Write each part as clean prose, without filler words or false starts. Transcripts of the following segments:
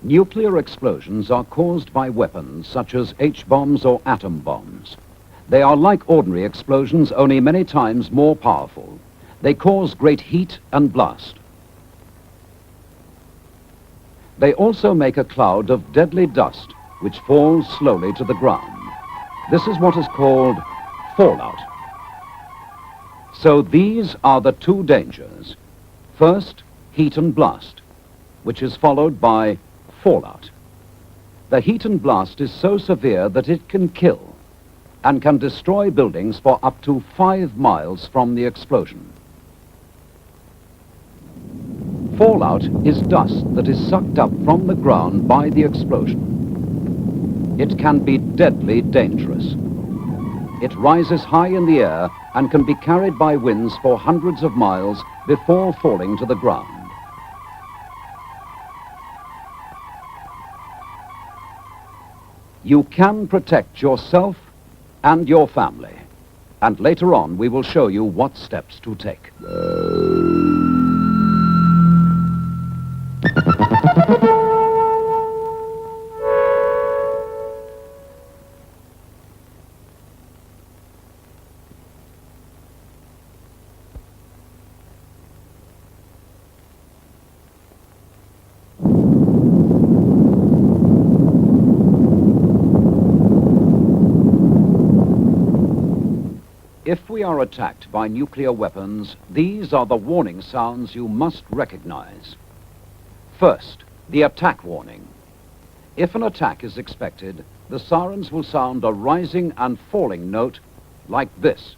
Nuclear explosions are caused by weapons such as H-bombs or atom bombs. They are like ordinary explosions, only many times more powerful. They cause great heat and blast. They also make a cloud of deadly dust, which falls slowly to the ground. This is what is called fallout. So these are the two dangers. First, heat and blast, which is followed by fallout. The heat and blast is so severe that it can kill and can destroy buildings for up to 5 miles from the explosion. Fallout is dust that is sucked up from the ground by the explosion. It can be deadly dangerous. It rises high in the air and can be carried by winds for hundreds of miles before falling to the ground. You can protect yourself and your family, and later on we will show you what steps to take. If we are attacked by nuclear weapons, these are the warning sounds you must recognize. First, the attack warning. If an attack is expected, the sirens will sound a rising and falling note like this.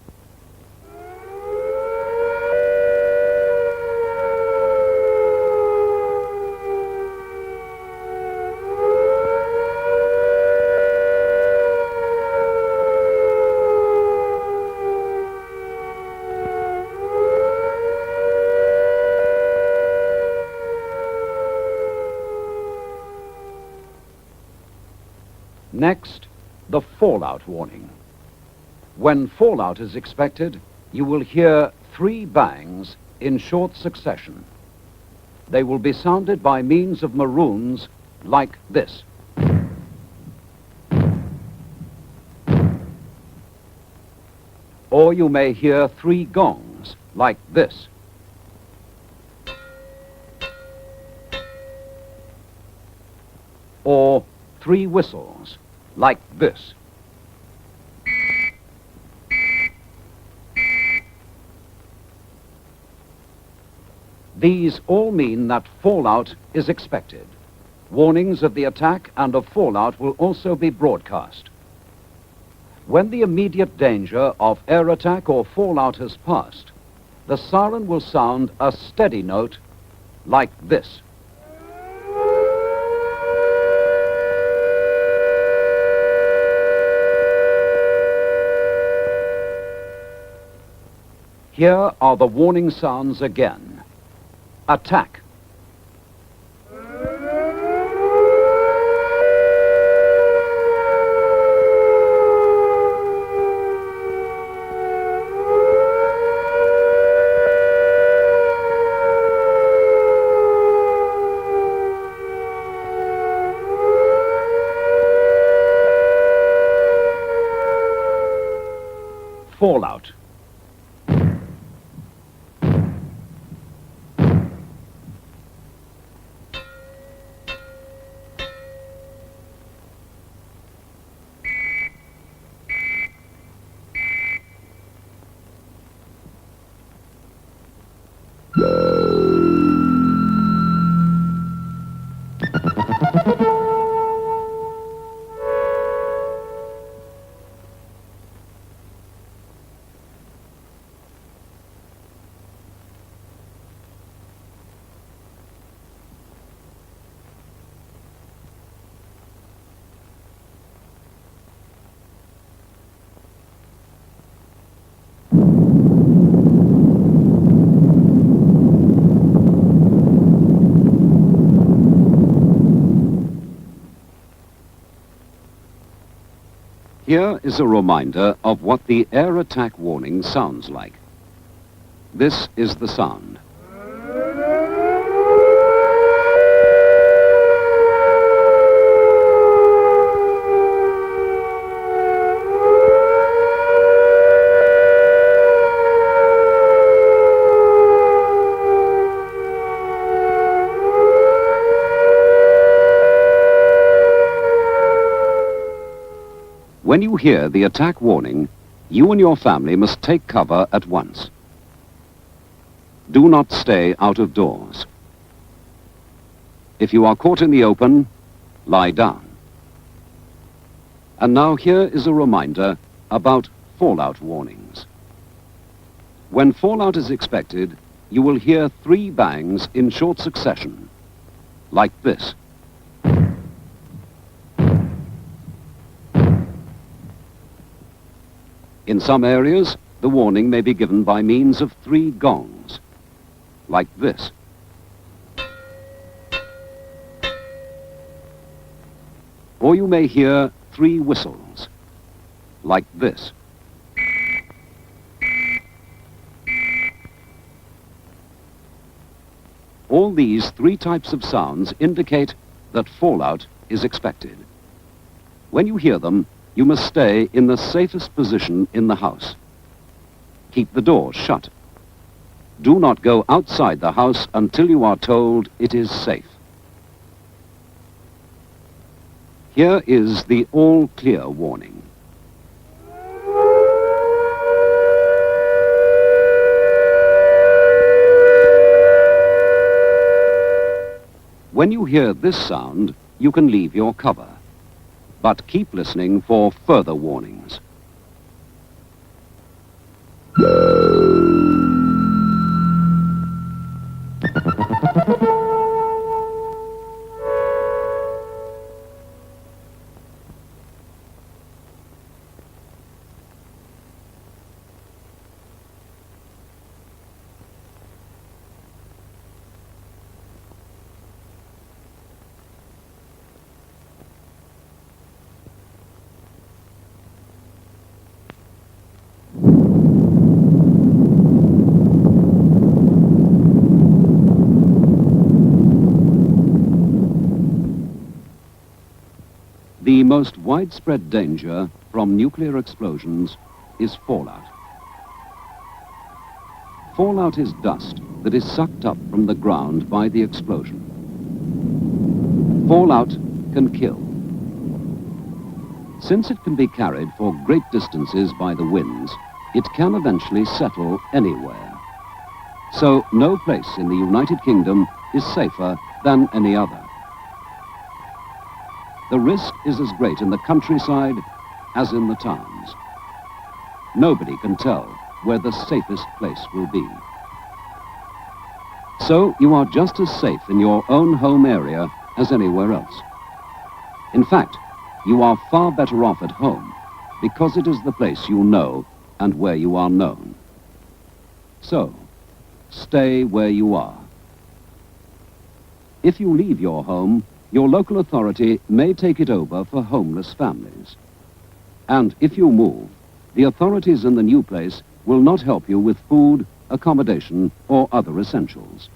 Next, the fallout warning. When fallout is expected, you will hear 3 bangs in short succession. They will be sounded by means of maroons like this. Or you may hear 3 gongs like this. Or 3 whistles like this. These all mean that fallout is expected. Warnings of the attack and of fallout will also be broadcast. When the immediate danger of air attack or fallout has passed, the siren will sound a steady note like this. Here are the warning sounds again. Attack. Fallout. Here is a reminder of what the air attack warning sounds like. This is the sound. When you hear the attack warning, you and your family must take cover at once. Do not stay out of doors. If you are caught in the open, lie down. And now here is a reminder about fallout warnings. When fallout is expected, you will hear 3 bangs in short succession, like this. In some areas, the warning may be given by means of 3 gongs, like this. Or you may hear 3 whistles, like this. All these 3 types of sounds indicate that fallout is expected. When you hear them, you must stay in the safest position in the house. Keep the door shut. Do not go outside the house until you are told it is safe. Here is the all clear warning. When you hear this sound, you can leave your cover, but keep listening for further warnings. The most widespread danger from nuclear explosions is fallout. Fallout is dust that is sucked up from the ground by the explosion. Fallout can kill. Since it can be carried for great distances by the winds, it can eventually settle anywhere. So no place in the United Kingdom is safer than any other. The risk is as great in the countryside as in the towns. Nobody can tell where the safest place will be. So you are just as safe in your own home area as anywhere else. In fact, you are far better off at home because it is the place you know and where you are known. So, stay where you are. If you leave your home, your local authority may take it over for homeless families. And if you move, the authorities in the new place will not help you with food, accommodation, or other essentials.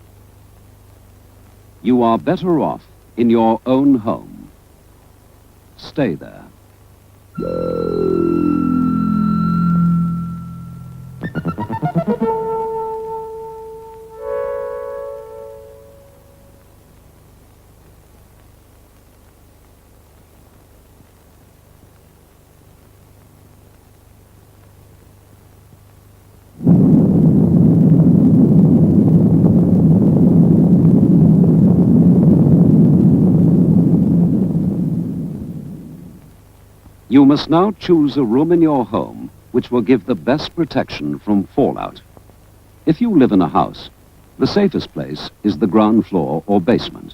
You are better off in your own home. Stay there. You must now choose a room in your home which will give the best protection from fallout. If you live in a house, the safest place is the ground floor or basement.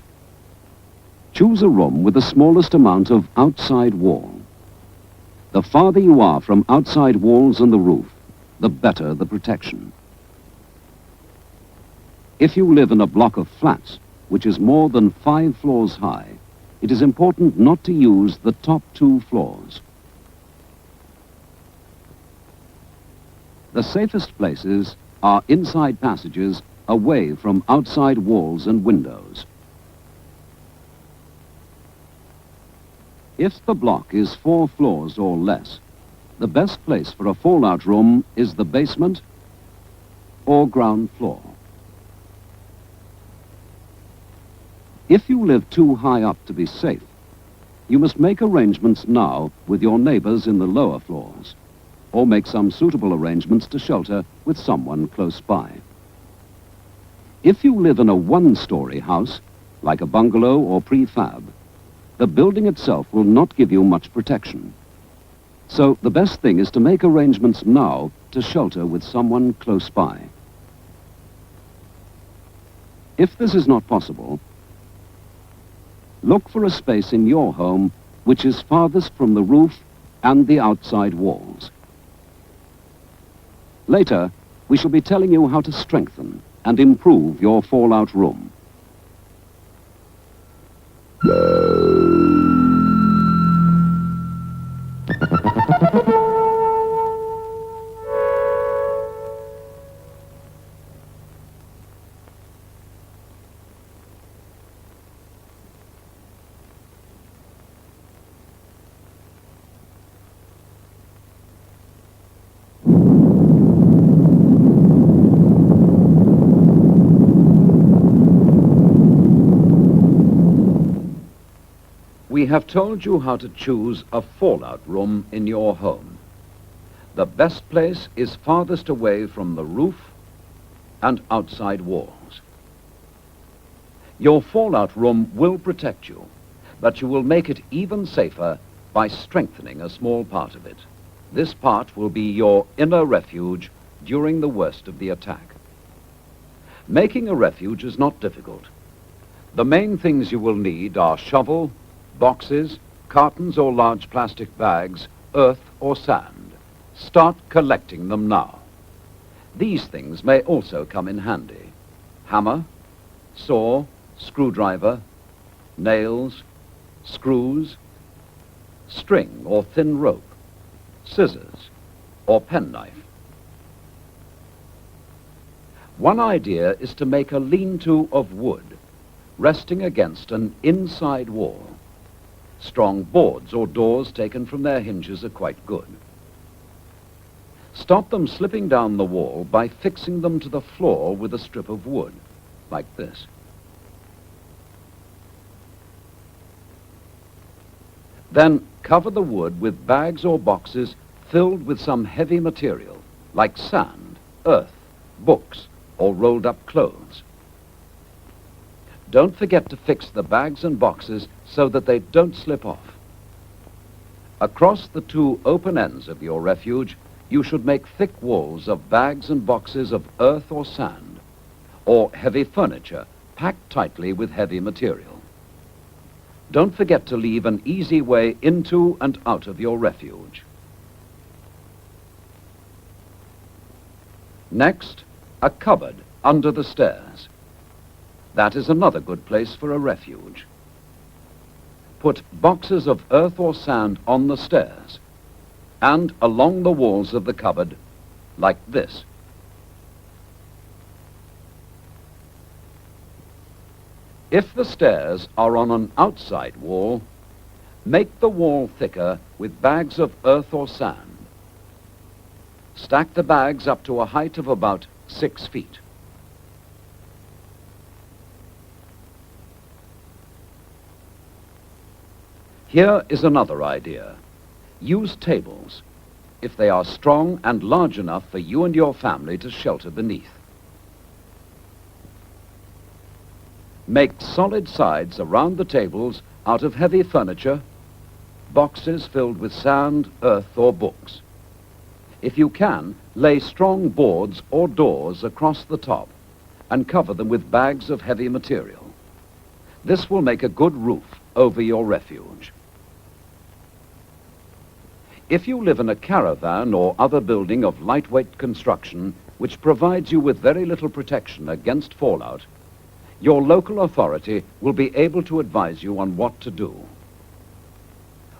Choose a room with the smallest amount of outside wall. The farther you are from outside walls and the roof, the better the protection. If you live in a block of flats, which is more than 5 floors high, it is important not to use the top 2 floors. The safest places are inside passages away from outside walls and windows. If the block is 4 floors or less, the best place for a fallout room is the basement or ground floor. If you live too high up to be safe, You must make arrangements now with your neighbors in the lower floors, or make some suitable arrangements to shelter with someone close by. If you live in a one-story house, like a bungalow or prefab, the building itself will not give you much protection. So the best thing is to make arrangements now to shelter with someone close by. If this is not possible, look for a space in your home which is farthest from the roof and the outside walls. Later, we shall be telling you how to strengthen and improve your fallout room. We have told you how to choose a fallout room in your home. The best place is farthest away from the roof and outside walls. Your fallout room will protect you, but you will make it even safer by strengthening a small part of it. This part will be your inner refuge during the worst of the attack. Making a refuge is not difficult. The main things you will need are shovel, boxes, cartons or large plastic bags, earth or sand. Start collecting them now. These things may also come in handy. Hammer, saw, screwdriver, nails, screws, string or thin rope, scissors or penknife. One idea is to make a lean-to of wood, resting against an inside wall. Strong boards or doors taken from their hinges are quite good. Stop them slipping down the wall by fixing them to the floor with a strip of wood, like this. Then cover the wood with bags or boxes filled with some heavy material, like sand, earth, books, or rolled up clothes. Don't forget to fix the bags and boxes so that they don't slip off. Across the two open ends of your refuge, you should make thick walls of bags and boxes of earth or sand, or heavy furniture packed tightly with heavy material. Don't forget to leave an easy way into and out of your refuge. Next, a cupboard under the stairs. That is another good place for a refuge. Put boxes of earth or sand on the stairs and along the walls of the cupboard, like this. If the stairs are on an outside wall, make the wall thicker with bags of earth or sand. Stack the bags up to a height of about 6 feet. Here is another idea. Use tables, if they are strong and large enough for you and your family to shelter beneath. Make solid sides around the tables out of heavy furniture, boxes filled with sand, earth, or books. If you can, lay strong boards or doors across the top and cover them with bags of heavy material. This will make a good roof over your refuge. If you live in a caravan or other building of lightweight construction which provides you with very little protection against fallout, your local authority will be able to advise you on what to do.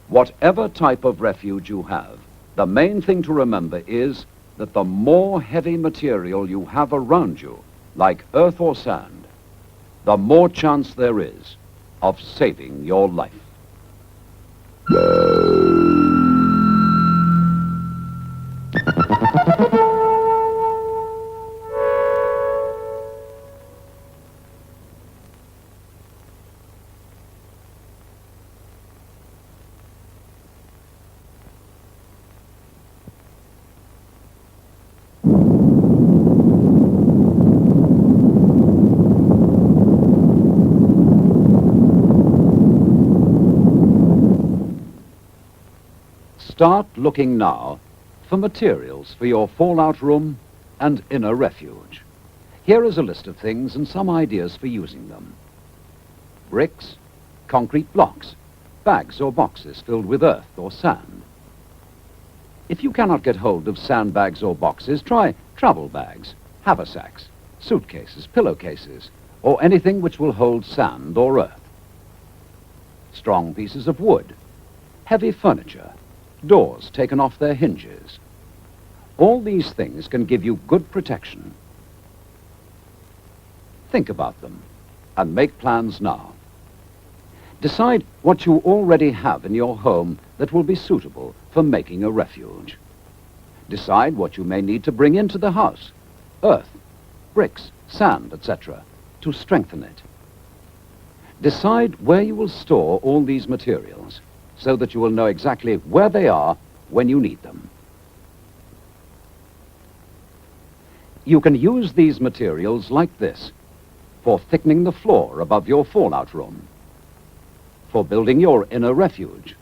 Whatever type of refuge you have, the main thing to remember is that the more heavy material you have around you, like earth or sand, the more chance there is of saving your life. Start looking now for materials for your fallout room and inner refuge. Here is a list of things and some ideas for using them. Bricks, concrete blocks, bags or boxes filled with earth or sand. If you cannot get hold of sandbags or boxes, try travel bags, haversacks, suitcases, pillowcases, or anything which will hold sand or earth. Strong pieces of wood, heavy furniture, doors taken off their hinges. All these things can give you good protection. Think about them and make plans now. Decide what you already have in your home that will be suitable for making a refuge. Decide what you may need to bring into the house, earth, bricks, sand, etc., to strengthen it. Decide where you will store all these materials so that you will know exactly where they are when you need them. You can use these materials like this for thickening the floor above your fallout room, for building your inner refuge,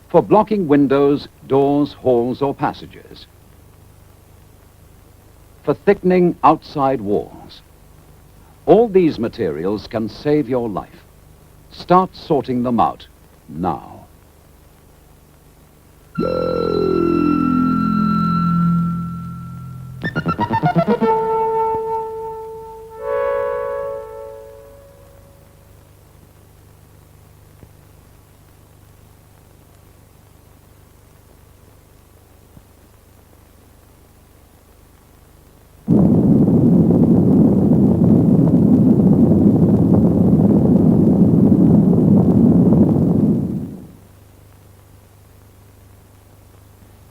for blocking windows, doors, halls, or passages, for thickening outside walls. All these materials can save your life. Start sorting them out now.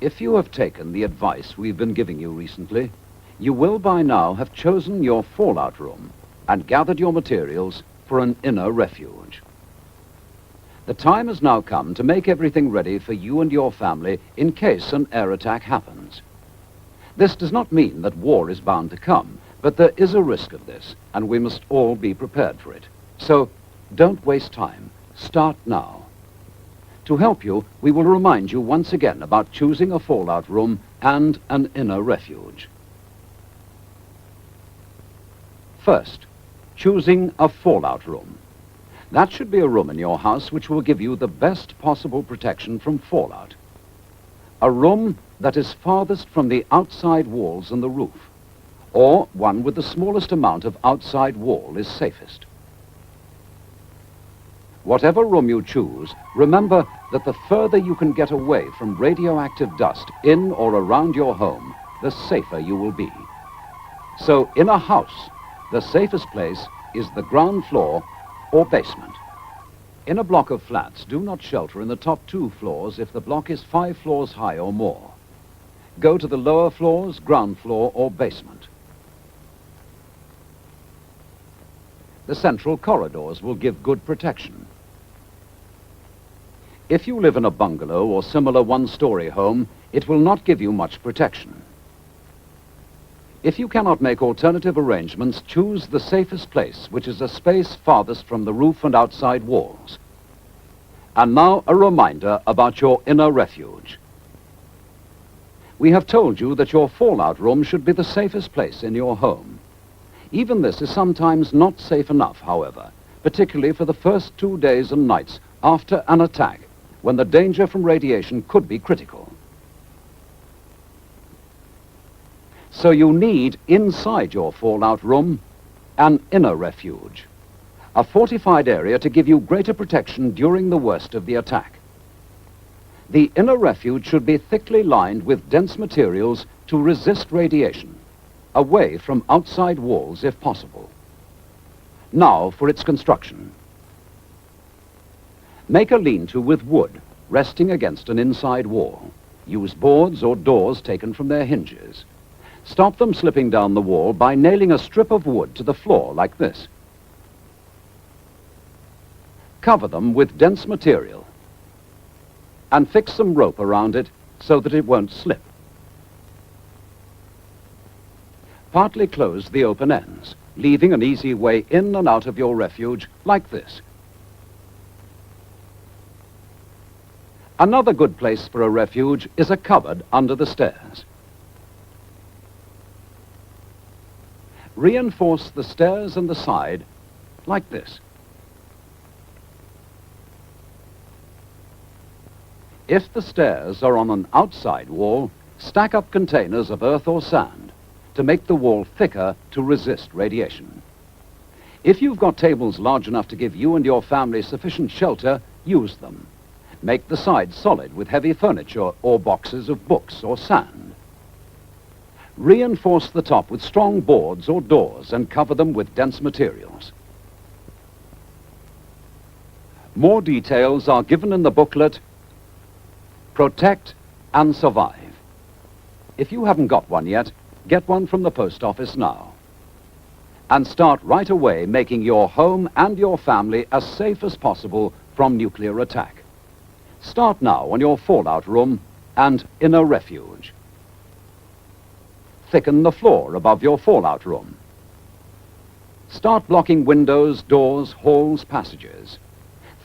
If you have taken the advice we've been giving you recently, you will by now have chosen your fallout room and gathered your materials for an inner refuge. The time has now come to make everything ready for you and your family in case an air attack happens. This does not mean that war is bound to come, but there is a risk of this, and we must all be prepared for it. So don't waste time. Start now. To help you, we will remind you once again about choosing a fallout room and an inner refuge. First, choosing a fallout room. That should be a room in your house which will give you the best possible protection from fallout. A room that is farthest from the outside walls and the roof, or one with the smallest amount of outside wall is safest. Whatever room you choose, remember that the further you can get away from radioactive dust in or around your home, the safer you will be. So in a house, the safest place is the ground floor or basement. In a block of flats, do not shelter in the top 2 floors if the block is 5 floors high or more. Go to the lower floors, ground floor or basement. The central corridors will give good protection. If you live in a bungalow or similar one-story home, it will not give you much protection. If you cannot make alternative arrangements, choose the safest place, which is a space farthest from the roof and outside walls. And now a reminder about your inner refuge. We have told you that your fallout room should be the safest place in your home. Even this is sometimes not safe enough, however, particularly for the first 2 days and nights after an attack, when the danger from radiation could be critical. So you need, inside your fallout room, an inner refuge, a fortified area to give you greater protection during the worst of the attack. The inner refuge should be thickly lined with dense materials to resist radiation, away from outside walls if possible. Now for its construction. Make a lean-to with wood, resting against an inside wall. Use boards or doors taken from their hinges. Stop them slipping down the wall by nailing a strip of wood to the floor like this. Cover them with dense material and fix some rope around it so that it won't slip. Partly close the open ends, leaving an easy way in and out of your refuge like this. Another good place for a refuge is a cupboard under the stairs. Reinforce the stairs and the side like this. If the stairs are on an outside wall, stack up containers of earth or sand to make the wall thicker to resist radiation. If you've got tables large enough to give you and your family sufficient shelter, use them. Make the sides solid with heavy furniture or boxes of books or sand. Reinforce the top with strong boards or doors and cover them with dense materials. More details are given in the booklet, Protect and Survive. If you haven't got one yet, get one from the post office now. And start right away making your home and your family as safe as possible from nuclear attack. Start now on your fallout room and in a refuge. Thicken the floor above your fallout room. Start blocking windows, doors, halls, passages.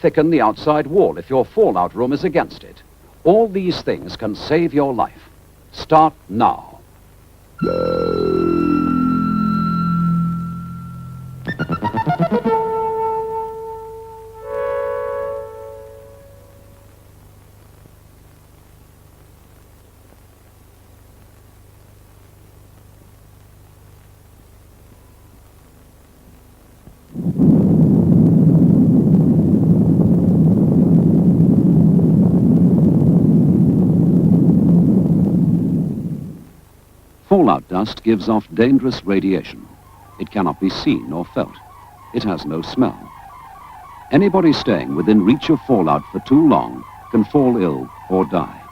Thicken the outside wall if your fallout room is against it. All these things can save your life. Start now. Fallout dust gives off dangerous radiation. It cannot be seen or felt. It has no smell. Anybody staying within reach of fallout for too long can fall ill or die.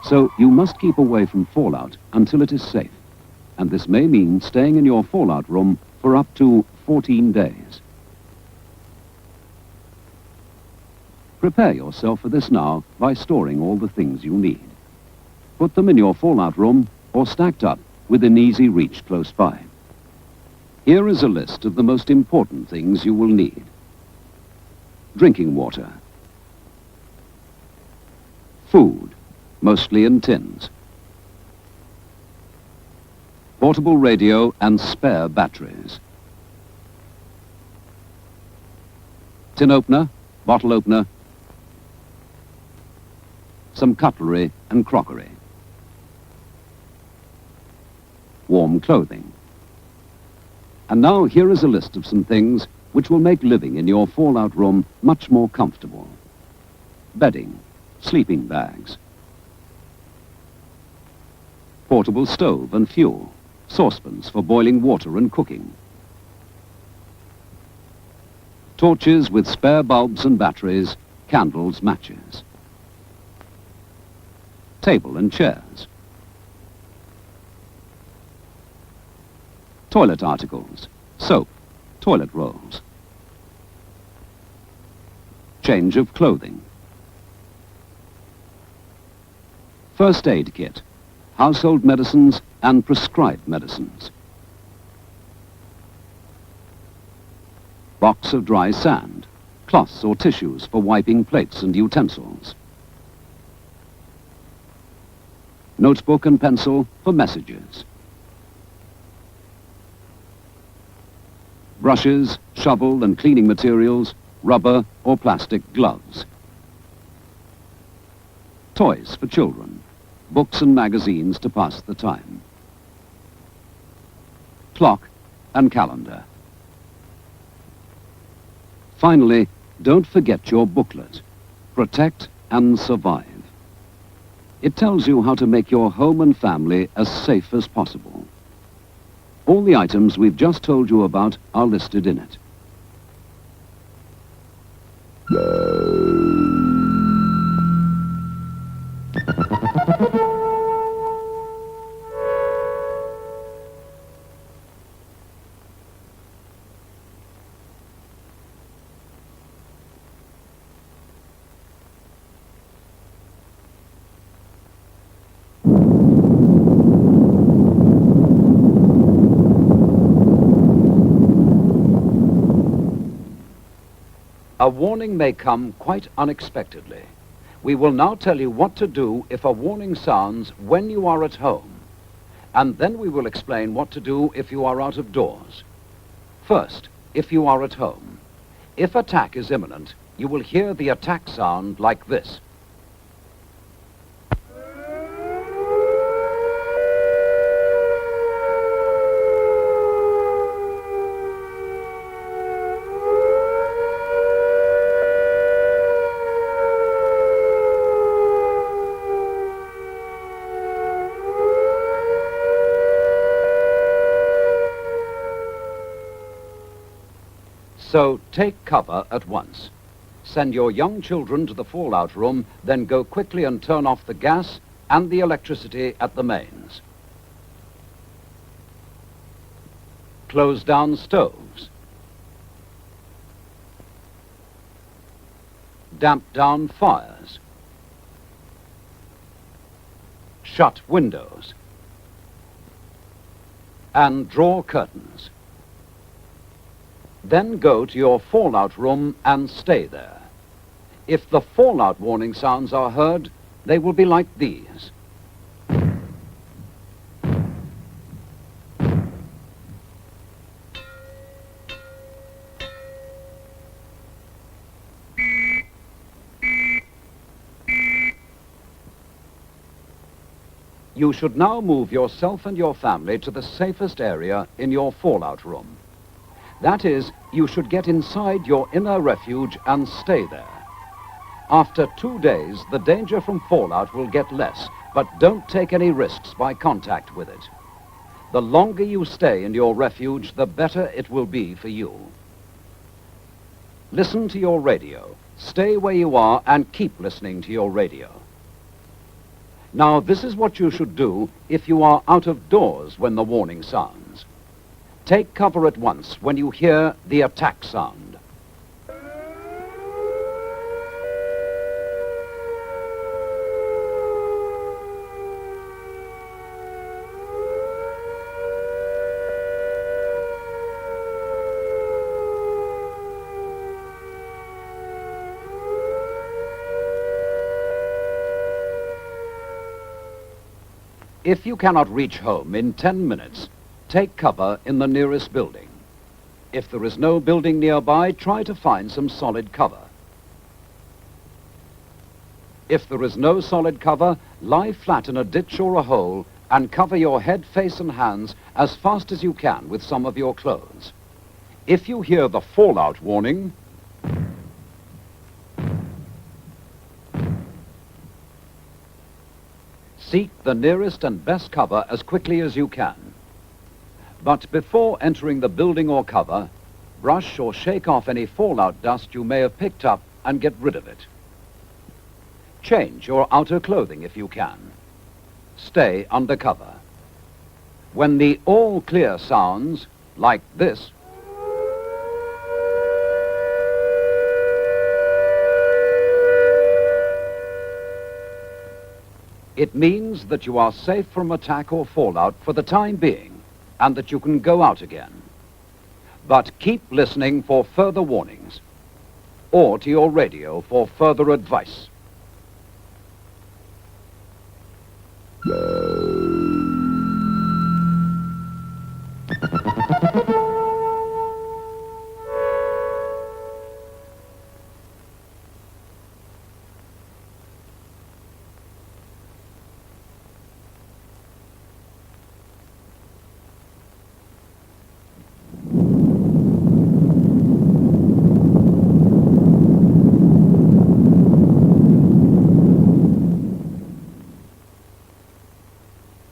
So you must keep away from fallout until it is safe. And this may mean staying in your fallout room for up to 14 days. Prepare yourself for this now by storing all the things you need. Put them in your fallout room or stacked up within easy reach close by. Here is a list of the most important things you will need. Drinking water. Food, mostly in tins. Portable radio and spare batteries. Tin opener, bottle opener, some cutlery and crockery. Warm clothing. And now here is a list of some things which will make living in your fallout room much more comfortable. Bedding, sleeping bags, portable stove and fuel, saucepans for boiling water and cooking, torches with spare bulbs and batteries, candles, matches, table and chairs, toilet articles, soap, toilet rolls, change of clothing, first aid kit, household medicines and prescribed medicines, box of dry sand, cloths or tissues for wiping plates and utensils, notebook and pencil for messages, brushes, shovel and cleaning materials, rubber or plastic gloves. Toys for children, books and magazines to pass the time. Clock and calendar. Finally, don't forget your booklet, Protect and Survive. It tells you how to make your home and family as safe as possible. All the items we've just told you about are listed in it. A A warning may come quite unexpectedly. We will now tell you what to do if a warning sounds when you are at home, and then we will explain what to do if you are out of doors. First, if you are at home. If attack is imminent, you will hear the attack sound like this. So take cover at once. Send your young children to the fallout room, then go quickly and turn off the gas and the electricity at the mains. Close down stoves. Damp down fires. Shut windows. And draw curtains. Then go to your fallout room and stay there. If the fallout warning sounds are heard, they will be like these. You should now move yourself and your family to the safest area in your fallout room. That is, you should get inside your inner refuge and stay there. After 2 days, the danger from fallout will get less, but don't take any risks by contact with it. The longer you stay in your refuge, the better it will be for you. Listen to your radio. Stay where you are and keep listening to your radio. Now, this is what you should do if you are out of doors when the warning sounds. Take cover at once when you hear the attack sound. If you cannot reach home in 10 minutes, take cover in the nearest building. If there is no building nearby, try to find some solid cover. If there is no solid cover, lie flat in a ditch or a hole and cover your head, face and hands as fast as you can with some of your clothes. If you hear the fallout warning, seek the nearest and best cover as quickly as you can. But before entering the building or cover, brush or shake off any fallout dust you may have picked up and get rid of it. Change your outer clothing if you can. Stay under cover. When the all clear sounds, like this, it means that you are safe from attack or fallout for the time being, and that you can go out again. But keep listening for further warnings, or to your radio for further advice.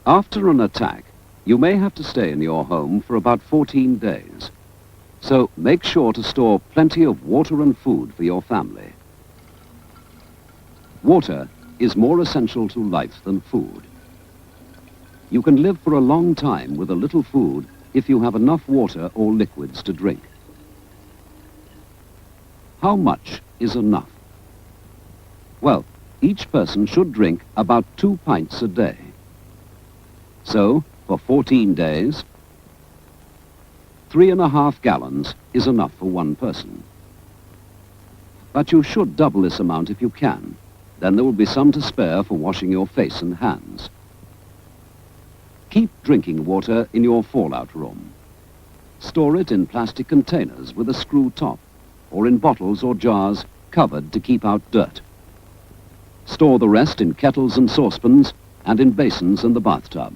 After an attack, you may have to stay in your home for about 14 days. So make sure to store plenty of water and food for your family. Water is more essential to life than food. You can live for a long time with a little food if you have enough water or liquids to drink. How much is enough? Well, each person should drink about 2 pints a day. So, for 14 days, 3.5 gallons is enough for one person. But you should double this amount if you can. Then there will be some to spare for washing your face and hands. Keep drinking water in your fallout room. Store it in plastic containers with a screw top, or in bottles or jars covered to keep out dirt. Store the rest in kettles and saucepans and in basins in the bathtub.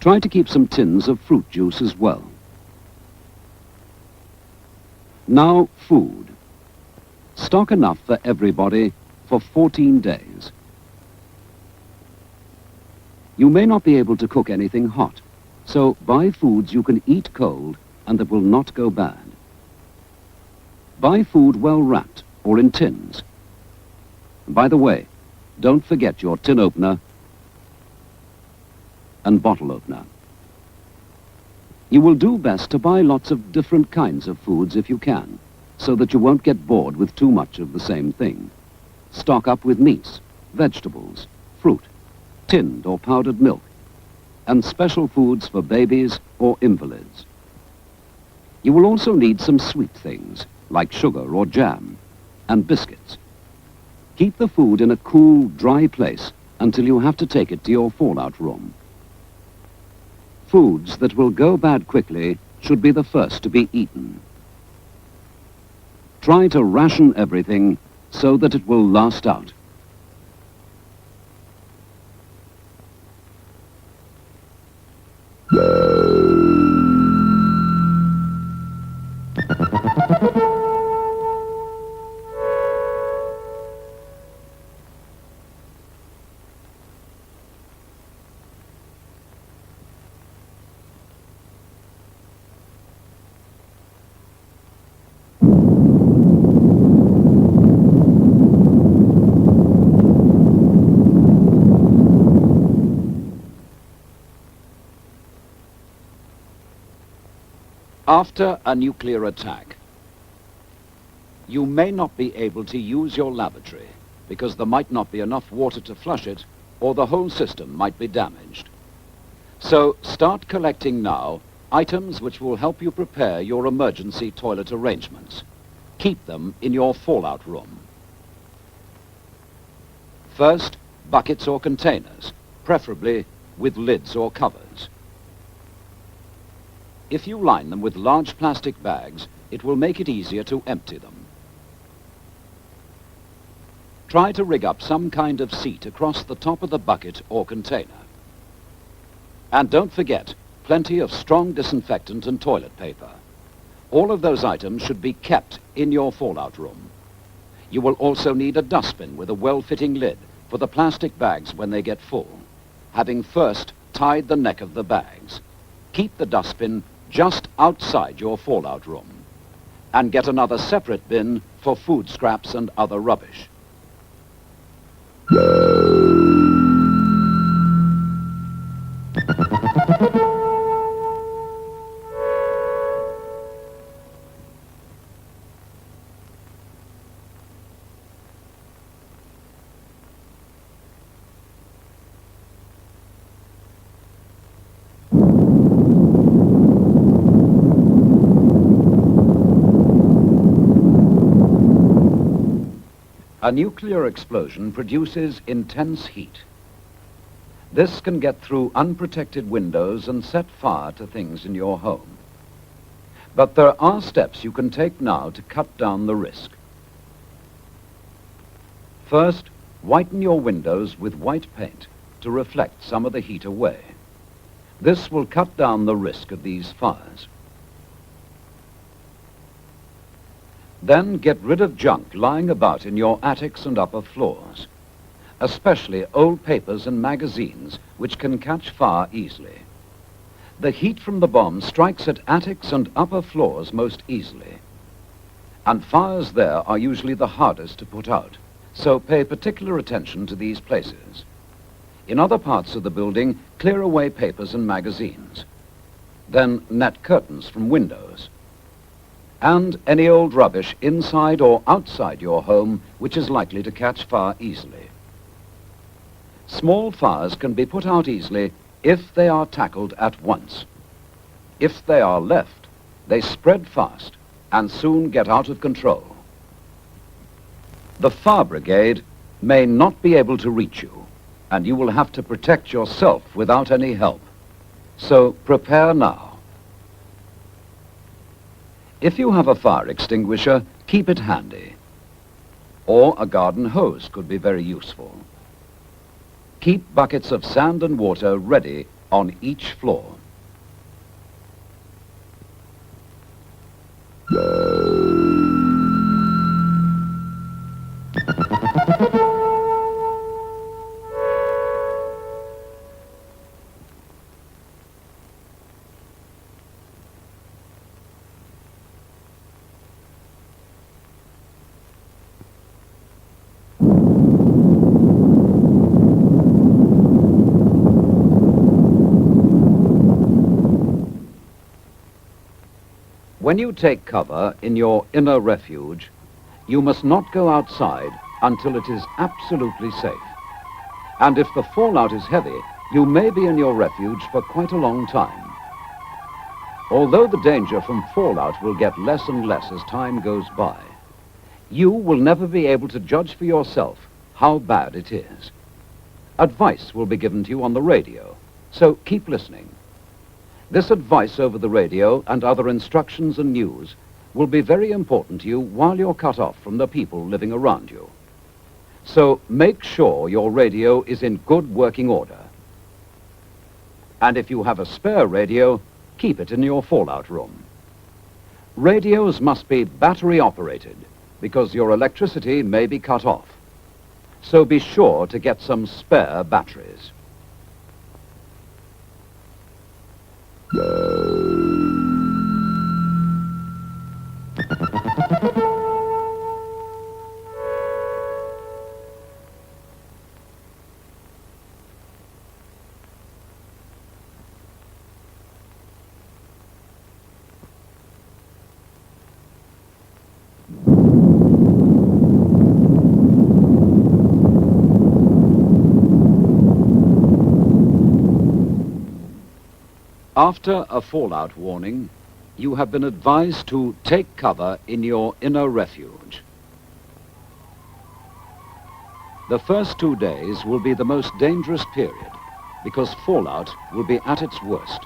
Try to keep some tins of fruit juice as well. Now, food. Stock enough for everybody for 14 days. You may not be able to cook anything hot, so buy foods you can eat cold and that will not go bad. Buy food well wrapped or in tins. By the way, don't forget your tin opener and bottle opener. You will do best to buy lots of different kinds of foods if you can, so that you won't get bored with too much of the same thing. Stock up with meats, vegetables, fruit, tinned or powdered milk, and special foods for babies or invalids. You will also need some sweet things, like sugar or jam, and biscuits. Keep the food in a cool, dry place until you have to take it to your fallout room. Foods that will go bad quickly should be the first to be eaten. Try to ration everything so that it will last out. After a nuclear attack, you may not be able to use your lavatory because there might not be enough water to flush it, or the whole system might be damaged. So start collecting now items which will help you prepare your emergency toilet arrangements. Keep them in your fallout room. First, buckets or containers, preferably with lids or covers. If you line them with large plastic bags, it will make it easier to empty them. Try to rig up some kind of seat across the top of the bucket or container. And don't forget, plenty of strong disinfectant and toilet paper. All of those items should be kept in your fallout room. You will also need a dustbin with a well-fitting lid for the plastic bags when they get full, having first tied the neck of the bags. Keep the dustbin just outside your fallout room, and get another separate bin for food scraps and other rubbish. A nuclear explosion produces intense heat. This can get through unprotected windows and set fire to things in your home. But there are steps you can take now to cut down the risk. First, whiten your windows with white paint to reflect some of the heat away. This will cut down the risk of these fires. Then get rid of junk lying about in your attics and upper floors, especially old papers and magazines which can catch fire easily. The heat from the bomb strikes at attics and upper floors most easily, and fires there are usually the hardest to put out, so pay particular attention to these places. In other parts of the building, clear away papers and magazines. Then net curtains from windows, and any old rubbish inside or outside your home which is likely to catch fire easily. Small fires can be put out easily if they are tackled at once. If they are left, they spread fast and soon get out of control. The fire brigade may not be able to reach you, and you will have to protect yourself without any help. So prepare now. If you have a fire extinguisher, keep it handy. Or a garden hose could be very useful. Keep buckets of sand and water ready on each floor. When you take cover in your inner refuge, you must not go outside until it is absolutely safe. And if the fallout is heavy, you may be in your refuge for quite a long time. Although the danger from fallout will get less and less as time goes by, you will never be able to judge for yourself how bad it is. Advice will be given to you on the radio, so keep listening. This advice over the radio and other instructions and news will be very important to you while you're cut off from the people living around you. So make sure your radio is in good working order. And if you have a spare radio, keep it in your fallout room. Radios must be battery operated because your electricity may be cut off. So be sure to get some spare batteries. After a fallout warning, you have been advised to take cover in your inner refuge. The first 2 days will be the most dangerous period because fallout will be at its worst.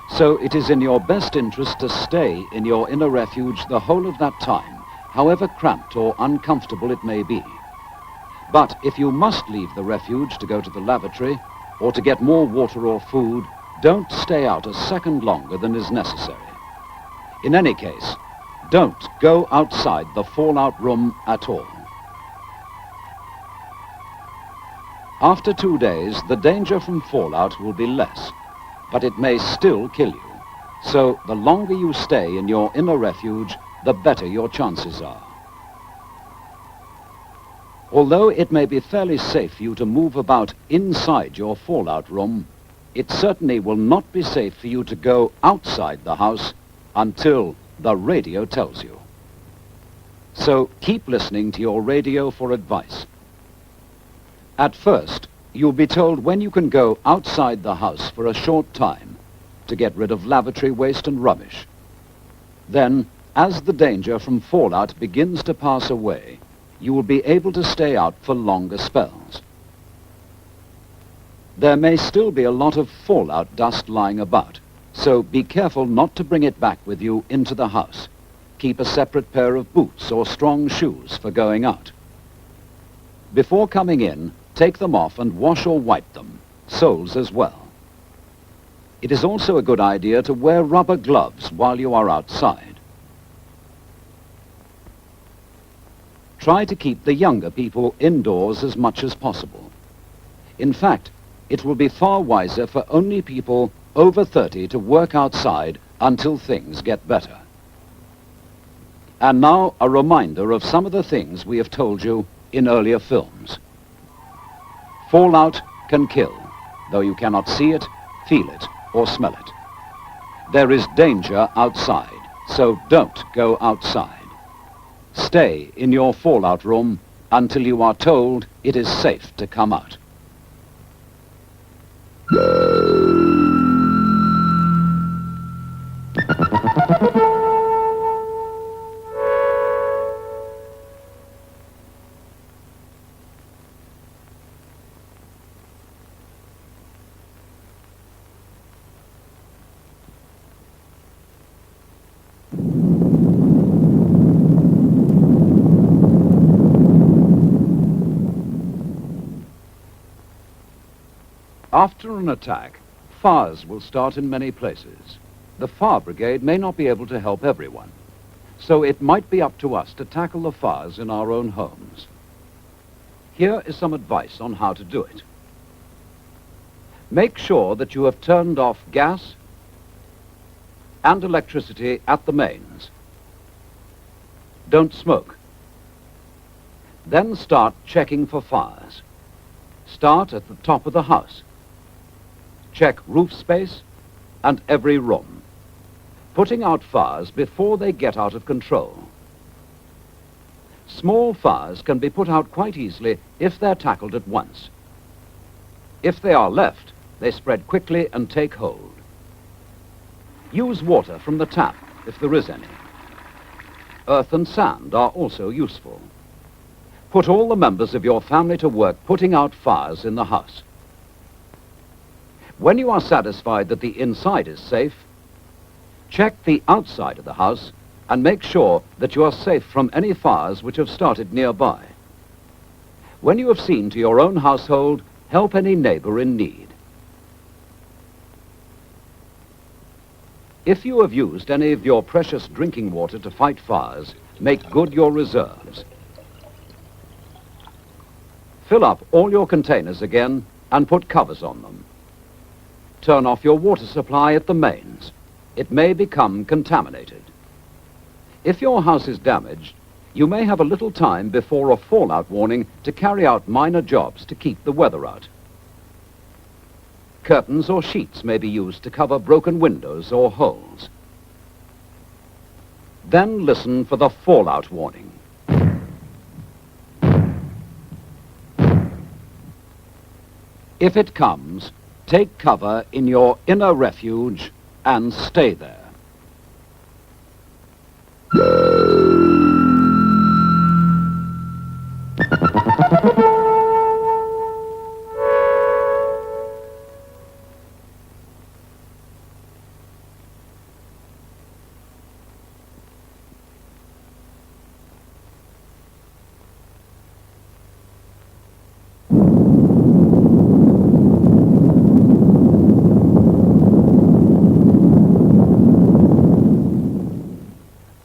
So it is in your best interest to stay in your inner refuge the whole of that time, however cramped or uncomfortable it may be. But if you must leave the refuge to go to the lavatory or to get more water or food, don't stay out a second longer than is necessary. In any case, don't go outside the fallout room at all. After 2 days, the danger from fallout will be less, but it may still kill you. So the longer you stay in your inner refuge, the better your chances are. Although it may be fairly safe for you to move about inside your fallout room, it certainly will not be safe for you to go outside the house until the radio tells you. So keep listening to your radio for advice. At first, you'll be told when you can go outside the house for a short time to get rid of lavatory waste and rubbish. Then, as the danger from fallout begins to pass away, you will be able to stay out for longer spells. There may still be a lot of fallout dust lying about, so be careful not to bring it back with you into the house. Keep a separate pair of boots or strong shoes for going out. Before coming in, take them off and wash or wipe them, soles as well. It is also a good idea to wear rubber gloves while you are outside. Try to keep the younger people indoors as much as possible. In fact, it will be far wiser for only people over 30 to work outside until things get better. And now a reminder of some of the things we have told you in earlier films. Fallout can kill, though you cannot see it, feel it, or smell it. There is danger outside, so don't go outside. Stay in your fallout room until you are told it is safe to come out. After an attack, fires will start in many places. The fire brigade may not be able to help everyone, so it might be up to us to tackle the fires in our own homes. Here is some advice on how to do it. Make sure that you have turned off gas and electricity at the mains. Don't smoke. Then start checking for fires. Start at the top of the house. Check roof space and every room, putting out fires before they get out of control. Small fires can be put out quite easily if they're tackled at once. If they are left, they spread quickly and take hold. Use water from the tap if there is any. Earth and sand are also useful. Put all the members of your family to work putting out fires in the house. When you are satisfied that the inside is safe, check the outside of the house and make sure that you are safe from any fires which have started nearby. When you have seen to your own household, help any neighbor in need. If you have used any of your precious drinking water to fight fires, make good your reserves. Fill up all your containers again and put covers on them. Turn off your water supply at the mains. It may become contaminated. If your house is damaged, you may have a little time before a fallout warning to carry out minor jobs to keep the weather out. Curtains or sheets may be used to cover broken windows or holes. Then listen for the fallout warning. If it comes, take cover in your inner refuge and stay there.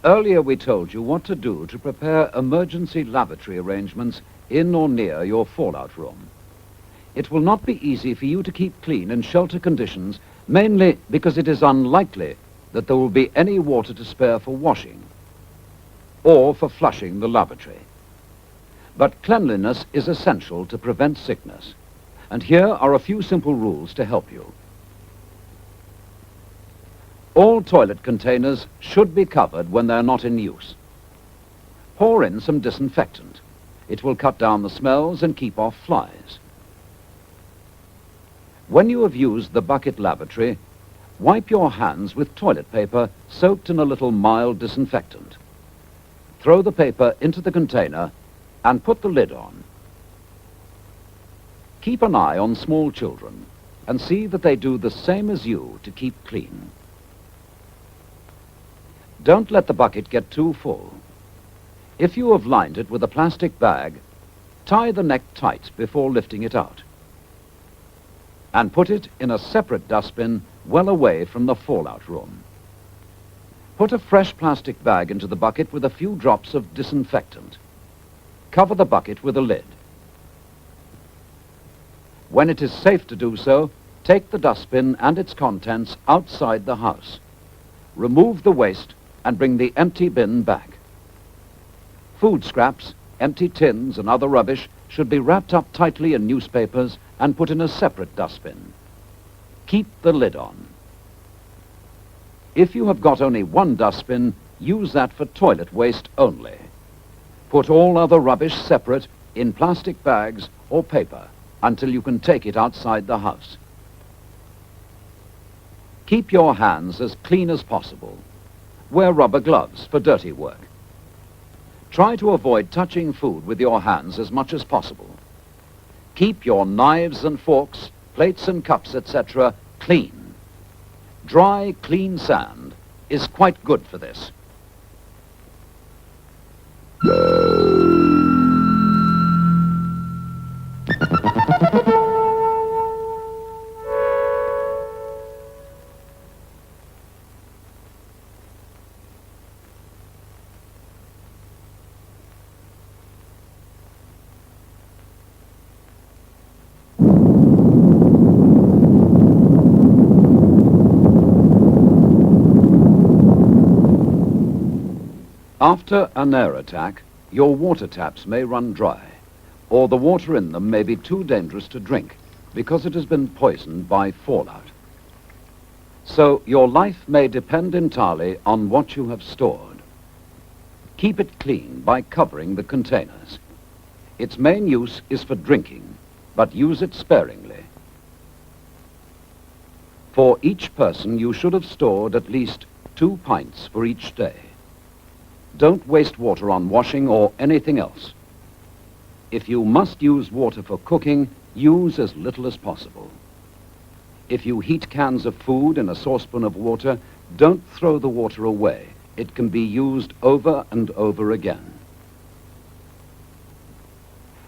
Earlier we told you what to do to prepare emergency lavatory arrangements in or near your fallout room. It will not be easy for you to keep clean in shelter conditions, mainly because it is unlikely that there will be any water to spare for washing or for flushing the lavatory. But cleanliness is essential to prevent sickness, and here are a few simple rules to help you. All toilet containers should be covered when they're not in use. Pour in some disinfectant. It will cut down the smells and keep off flies. When you have used the bucket lavatory, wipe your hands with toilet paper soaked in a little mild disinfectant. Throw the paper into the container and put the lid on. Keep an eye on small children and see that they do the same as you to keep clean. Don't let the bucket get too full. If you have lined it with a plastic bag, tie the neck tight before lifting it out. And put it in a separate dustbin well away from the fallout room. Put a fresh plastic bag into the bucket with a few drops of disinfectant. Cover the bucket with a lid. When it is safe to do so, take the dustbin and its contents outside the house. Remove the waste and bring the empty bin back. Food scraps, empty tins and other rubbish should be wrapped up tightly in newspapers and put in a separate dustbin. Keep the lid on. If you have got only one dustbin, use that for toilet waste only. Put all other rubbish separate in plastic bags or paper until you can take it outside the house. Keep your hands as clean as possible. Wear rubber gloves for dirty work. Try to avoid touching food with your hands as much as possible. Keep your knives and forks, plates and cups, etc. clean. Dry, clean sand is quite good for this. After an air attack, your water taps may run dry, or the water in them may be too dangerous to drink because it has been poisoned by fallout. So your life may depend entirely on what you have stored. Keep it clean by covering the containers. Its main use is for drinking, but use it sparingly. For each person, you should have stored at least 2 pints for each day. Don't waste water on washing or anything else. If you must use water for cooking, use as little as possible. If you heat cans of food in a saucepan of water, don't throw the water away. It can be used over and over again.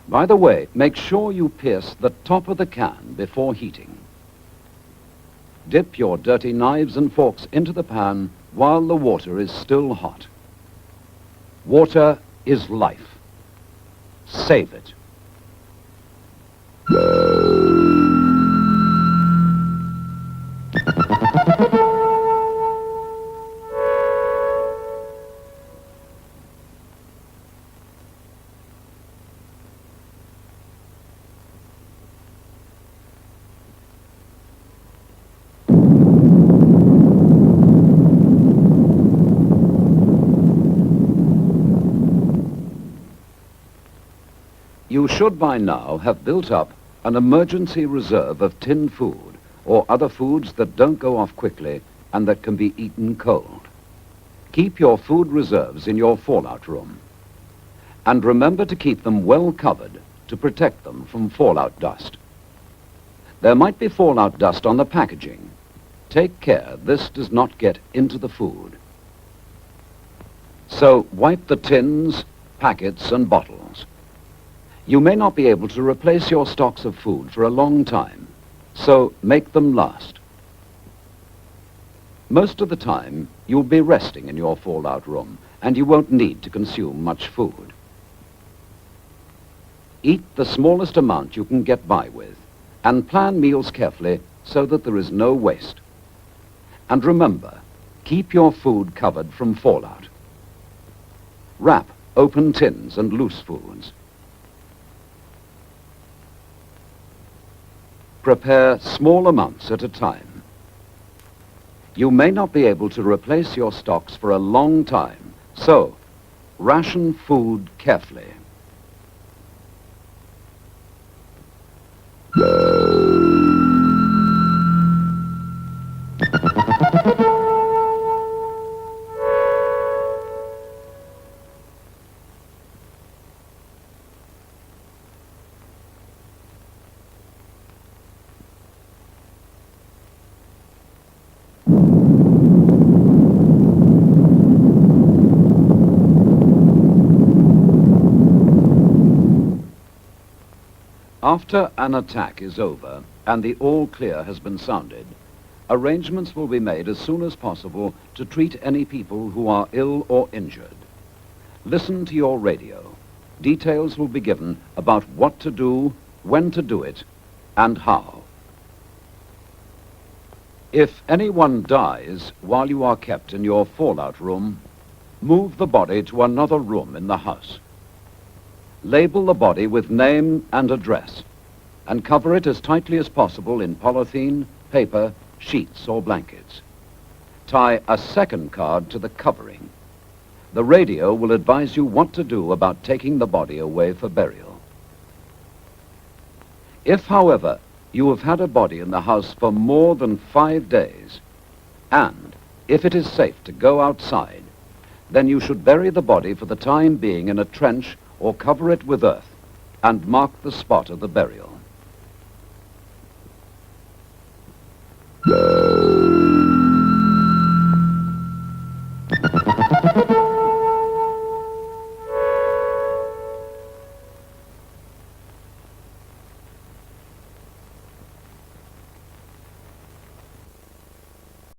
By the way, make sure you pierce the top of the can before heating. Dip your dirty knives and forks into the pan while the water is still hot. Water is life. Save it. You should by now have built up an emergency reserve of tinned food or other foods that don't go off quickly and that can be eaten cold. Keep your food reserves in your fallout room. And remember to keep them well covered to protect them from fallout dust. There might be fallout dust on the packaging. Take care this does not get into the food. So wipe the tins, packets, and bottles. You may not be able to replace your stocks of food for a long time, so make them last. Most of the time, you'll be resting in your fallout room, and you won't need to consume much food. Eat the smallest amount you can get by with, and plan meals carefully so that there is no waste. And remember, keep your food covered from fallout. Wrap open tins and loose foods. Prepare small amounts at a time. You may not be able to replace your stocks for a long time, so ration food carefully. After an attack is over and the all clear has been sounded, arrangements will be made as soon as possible to treat any people who are ill or injured. Listen to your radio. Details will be given about what to do, when to do it, and how. If anyone dies while you are kept in your fallout room, move the body to another room in the house. Label the body with name and address, and cover it as tightly as possible in polythene, paper, sheets, or blankets. Tie a second card to the covering. The radio will advise you what to do about taking the body away for burial. If, however, you have had a body in the house for more than 5 days, and if it is safe to go outside, then you should bury the body for the time being in a trench or cover it with earth and mark the spot of the burial.